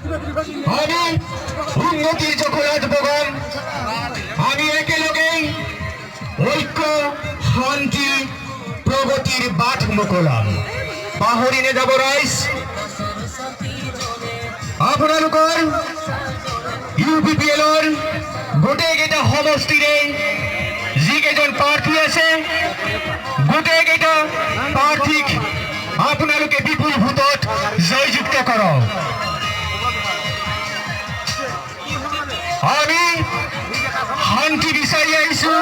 আমি উন্নতিৰ জখলাত বগন আমি একেলগেই ঐক্য শান্তি প্ৰগতিৰ বাট মোকলাম পাহৰি নেযাব ৰাইজ আপোনালোকৰ ইউপিপিএলৰ গোটেইকেইটা সমষ্টিৰে যিকেইজন প্ৰাৰ্থী আছে গোটেইকেইটা প্ৰাৰ্থীক আপোনালোকে বিপুল ভোটত জয়যুক্ত কৰক আমি শান্তি বিচাৰি আহিছো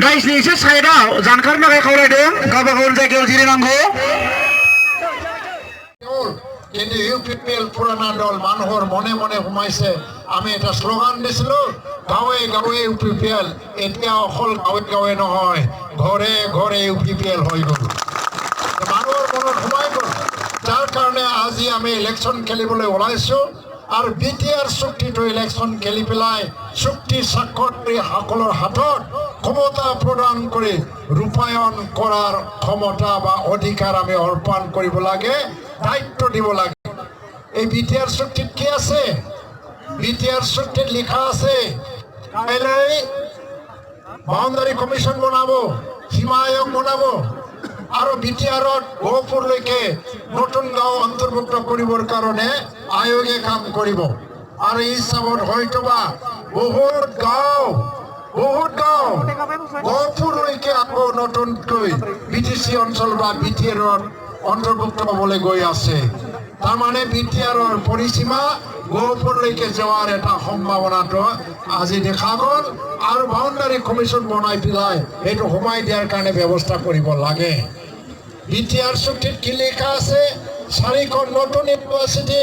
राइजनि एसे साइडआव जानखारनो थाखाय खावलायदों गावबा गाव जायगायाव जिरायनांगौ কিন্তু ইউপিপিএল পুরানা দল মানুহৰ মনে মনে সোমাইছে আমি এটা স্লোগান দিছিলো গাঁৱে গাঁৱে ইউপিপিএল এতিয়া অকল গাঁৱে গাঁৱে নহয় ঘৰে ঘৰে ইউপিপিএল হৈ গ'ল মানুহৰ মনত সোমাই গ'ল যাৰ কাৰণে আজি আমি ইলেকশ্যন খেলিবলৈ ওলাইছো আৰু বিটিআৰ চুক্তিটো ইলেকশ্যন খেলি পেলাই চুক্তি স্বাক্ষৰকাৰী সকলৰ হাতত ক্ষমতা প্ৰদান কৰি ৰূপায়ণ কৰাৰ ক্ষমতা বা অধিকাৰ আমি অৰ্পণ কৰিব লাগে, দায়িত্ব দিব লাগে। এই বিটিআৰ চুক্তিত কি আছে? বিটিআৰ চুক্তিত লিখা আছে কাইলৈ বাউণ্ডাৰী কমিশ্যন বনাব, সীমা আয়োগ বনাব আৰু বিটিআৰত গহপুৰলৈকে নতুন গাঁও অন্তৰ্ভুক্ত কৰিবৰ কাৰণে আয়োগে কাম কৰিব। আৰু এই হিচাপত হয়তোবা বহুত গাঁও গহপুৰলৈকে আকৌ নতুনকৈ বিটিচি অঞ্চল বা বিটিআৰত অন্তৰ্ভুক্ত হ'বলৈ গৈ আছে। তাৰমানে বিটিআৰৰ পৰিসীমা গহপুৰলৈকে যোৱাৰ এটা সম্ভাৱনাটো আজি দেখা গ'ল আৰু বাউণ্ডাৰী কমিশ্যন বনাই পেলাই এইটো সোমাই দিয়াৰ কাৰণে ব্যৱস্থা কৰিব লাগে। বিটিআৰ চুক্তিত কি লিখা আছে? 4খন নতুন ইউনিভাৰ্চিটি,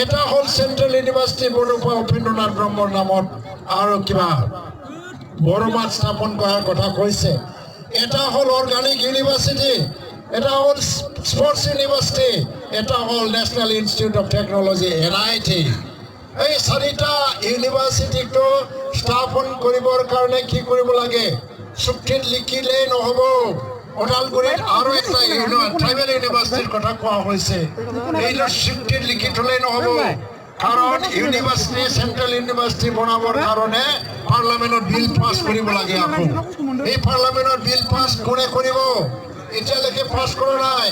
এটা হ'ল চেণ্ট্ৰেল ইউনিভাৰ্চিটি বড়োপা উপেন্দ্ৰনাথ ব্ৰহ্মৰ নামত আৰু কিবা বড়োমাত স্থাপন কৰাৰ কথা কৈছে। এটা হ'ল অৰ্গানিক ইউনিভাৰ্চিটি, এটা হ'ল স্পৰ্টছ ইউনিভাৰ্চিটি, এটা হ'ল national institute of technology NIT। এই 4টা ইউনিভাৰ্চিটিটো স্থাপন কৰিবৰ কাৰণে কি কৰিব লাগে? চুক্তিত লিখিলেই নহ'ব। ওদালগুৰিত আৰু এটা ট্ৰাইবেল ইউনিভাৰ্চিটিৰ কথা কোৱা হৈছে, এইটো চুক্তিত লিখি থ'লেই নহ'ব। কাৰণ ইউনিভাৰ্চিটি চেণ্ট্ৰেল ইউনিভাৰ্চিটি বনাবৰ কাৰণে পাৰ্লামেণ্টত বিল পাছ কৰিব লাগে। আকৌ এই পাৰ্লামেণ্টত বিল পাছ কোনে কৰিব? এতিয়ালৈকে পাছ কৰা নাই।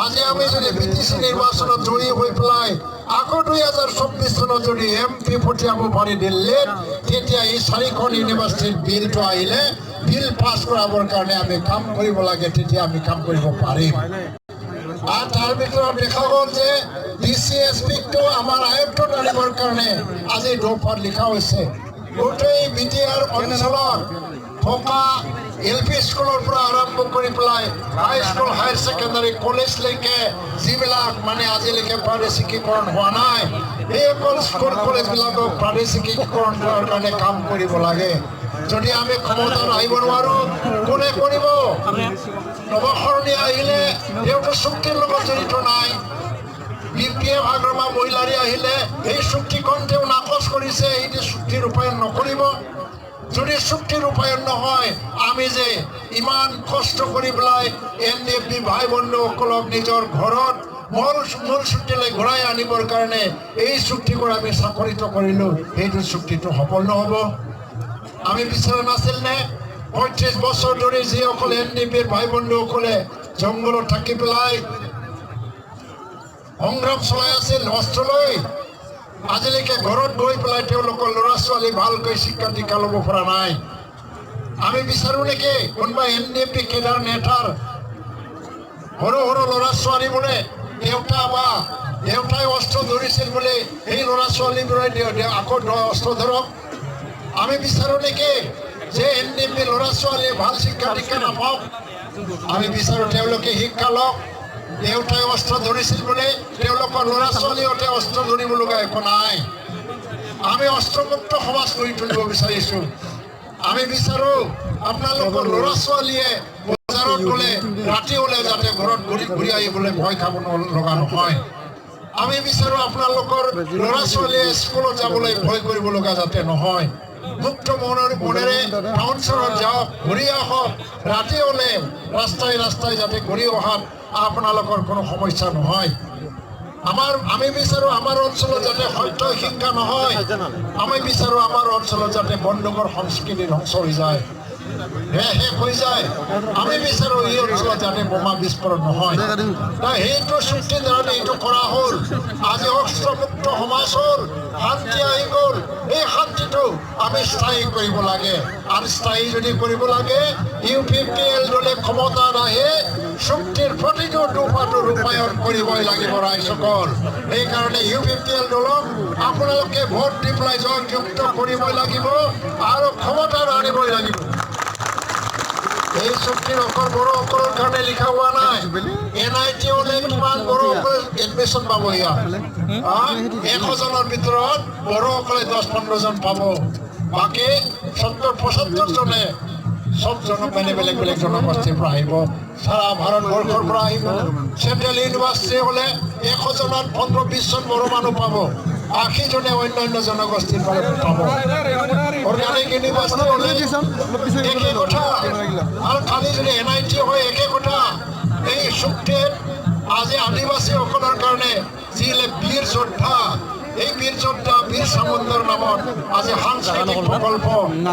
আজি আমি যদি বিটিচি নিৰ্বাচনত জয়ী হৈ পেলাই আকৌ 2024 চনত যদি MP পঠিয়াব পাৰি দিল্লীত, তেতিয়া এই 4খন ইউনিভাৰ্চিটিৰ বিলটো আহিলে বিল পাছ কৰাবৰ কাৰণে আমি কাম কৰিব লাগে, তেতিয়া আমি কাম কৰিব পাৰিম। আৰু তাৰ ভিতৰত দেখা গ'ল যে DCSPটো আমাৰ আয়ত্তত আনিবৰ কাৰণে আজি দফাত লিখা হৈছে গোটেই বিটিআৰ অঞ্চলত থকা LP স্কুলৰ পৰা আৰম্ভ কৰি পেলাই হাইস্কুল, হায়াৰ ছেকেণ্ডাৰী, কলেজলৈকে যিবিলাক মানে আজিলৈকে প্ৰাদেশিকীকৰণ হোৱা নাই, এইসকল স্কুল কলেজবিলাকক প্ৰাদেশিকীকৰণ কৰাৰ কাৰণে কাম কৰিব লাগে। যদি আমি ক্ষমতাত আহিব নোৱাৰোঁ, কোনে কৰিব? নৱসৰণী আহিলে তেওঁতো চুক্তিৰ লগত জড়িত নাই। BPF আগৰমা মহিলাৰী আহিলে এই চুক্তিখন তেওঁ নাকচ কৰিছে, এই চুক্তি ৰূপায়ণ নকৰিব। যদি চুক্তি ৰূপায়ণ নহয়, আমি যে ইমান কষ্ট কৰি পেলাই NDFB ভাই বন্ধুসকলক নিজৰ ঘৰত মূল চুক্তিলৈ ঘূৰাই আনিবৰ কাৰণে এই চুক্তি কৰি আমি চাকৰিত কৰিলোঁ, সেইটো চুক্তিটো সফল নহ'ব। আমি বিচৰা নাছিল নে? 35 বছৰ ধৰি যিসকলে NDFBৰ ভাই বন্ধুসকলে জংঘলত থাকি পেলাই সংগ্ৰাম চলাই আছিল অস্ত্ৰ লৈ, আজিলৈকে ঘৰত গৈ পেলাই তেওঁলোকৰ ল'ৰা ছোৱালী ভালকৈ শিক্ষা দীক্ষা ল'ব পৰা নাই। আমি বিচাৰোঁ নেকি কোনোবা NDFB কেডাৰ নেতাৰ সৰু সৰু ল'ৰা ছোৱালীবোৰে দেউতাই অস্ত্ৰ ধৰিছিল বুলি এই ল'ৰা ছোৱালীবোৰে আকৌ অস্ত্ৰ ধৰক? আমি বিচাৰোঁ নেকি যে NDFB ল'ৰা ছোৱালীয়ে ভাল শিক্ষা দীক্ষা নাপাওক? আমি বিচাৰোঁ তেওঁলোকে শিক্ষা লওক। দেউতাই অস্ত্ৰ ধৰিছিল বুলি তেওঁলোকৰ ল'ৰা ছোৱালীহঁতে অস্ত্ৰ ধৰিব লগা একো নাই। আমি অস্ত্ৰমুক্ত সমাজ কৰি তুলিব বিচাৰিছোঁ। আমি বিচাৰোঁ আপোনালোকৰ ল'ৰা ছোৱালীয়ে বজাৰত গ'লে ৰাতি হ'লে যাতে ঘৰত ঘূৰি আহিবলৈ ভয় খাব লগা নহয়। আমি বিচাৰোঁ আপোনালোকৰ ল'ৰা ছোৱালীয়ে স্কুলত যাবলৈ ভয় কৰিব লগা যাতে নহয়। মুক্ত মনেৰে টাউন চহৰত যাওক, ঘূৰি আহক। ৰাতি হ'লে ৰাস্তাই যাতে ঘূৰি অহাত আপোনালোকৰ কোনো সমস্যা নহয়। আমি বিচাৰোঁ আমাৰ অঞ্চলত যাতে সত্য হিংসা নহয়। আমি বিচাৰোঁ আমাৰ অঞ্চলত যাতে বন্দুকৰ সংস্কৃতি ধ্বংস হৈ যায়, শেষ হৈ যায়। আমি বিচাৰোঁ এই অঞ্চলত যাতে বোমা বিস্ফোৰণ নহয়। সেইটো চুক্তিৰ দ্বাৰা এইটো কৰা হ'ল। আজি অস্ত্ৰমুক্ত সমাজ হ'ল, শান্তি আহি গ'ল। এই শান্তিটো আমি স্থায়ী কৰিব লাগে। আৰু স্থায়ী যদি কৰিব লাগে, UPPL দলে ক্ষমতাত আহি চুক্তিৰ প্ৰতিটো দফাটো ৰূপায়ণ কৰিবই লাগিব ৰাইজসকল। সেইকাৰণে UPPL দলক আপোনালোকে ভোট দি পেলাই জয়যুক্ত কৰিবই লাগিব আৰু ক্ষমতাত আনিবই লাগিব। এই চুক্তি অকল বড়োসকলৰ কাৰণে লিখা হোৱা নাই। NIT হ'লে কিমান বড়োসকলে এডমিশ্যন পাব? ইয়াত 100 জনৰ ভিতৰত বড়োসকলে 10-15 জন পাব। বাকী 70-75 জনে সব মানে বেলেগ জনগোষ্ঠীৰ পৰা আহিব, সাৰা ভাৰতবৰ্ষৰ পৰা আহিব। চেণ্ট্ৰেল ইউনিভাৰ্চিটি হ'লে 100 জনত 15-20 জন বড়ো মানুহ পাব। 80জনে অন্যান্য জনগোষ্ঠীৰ পৰা পাব অৰ্গেনিক ইউনিভাৰ্চিটি হ'লে একে কথা আৰু খালি যদি NIT হয় একে কথা এই চুক্তিত আজি আদিবাসীসকলৰ কাৰণে যি বীৰ যোদ্ধা এই বীৰ যোদ্ধা বীৰ সামুদ্ৰৰ নামত আজি সাংস্কৃতিক প্ৰকল্প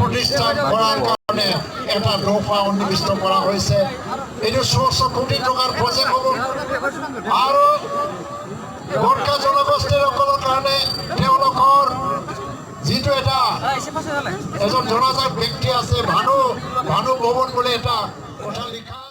প্ৰতিষ্ঠা কৰাৰ কাৰণে এটা দফা সন্নিৱিষ্ট কৰা হৈছে এইটো 600 কোটি টকাৰ প্ৰজেক্ট হ'ব আৰু গোৰ্খা জনগোষ্ঠীসকলৰ কাৰণে তেওঁলোকৰ যিটো এটা এজন জনাজাত ব্যক্তি আছে ভানু ভৱন বুলি এটা কথা লিখা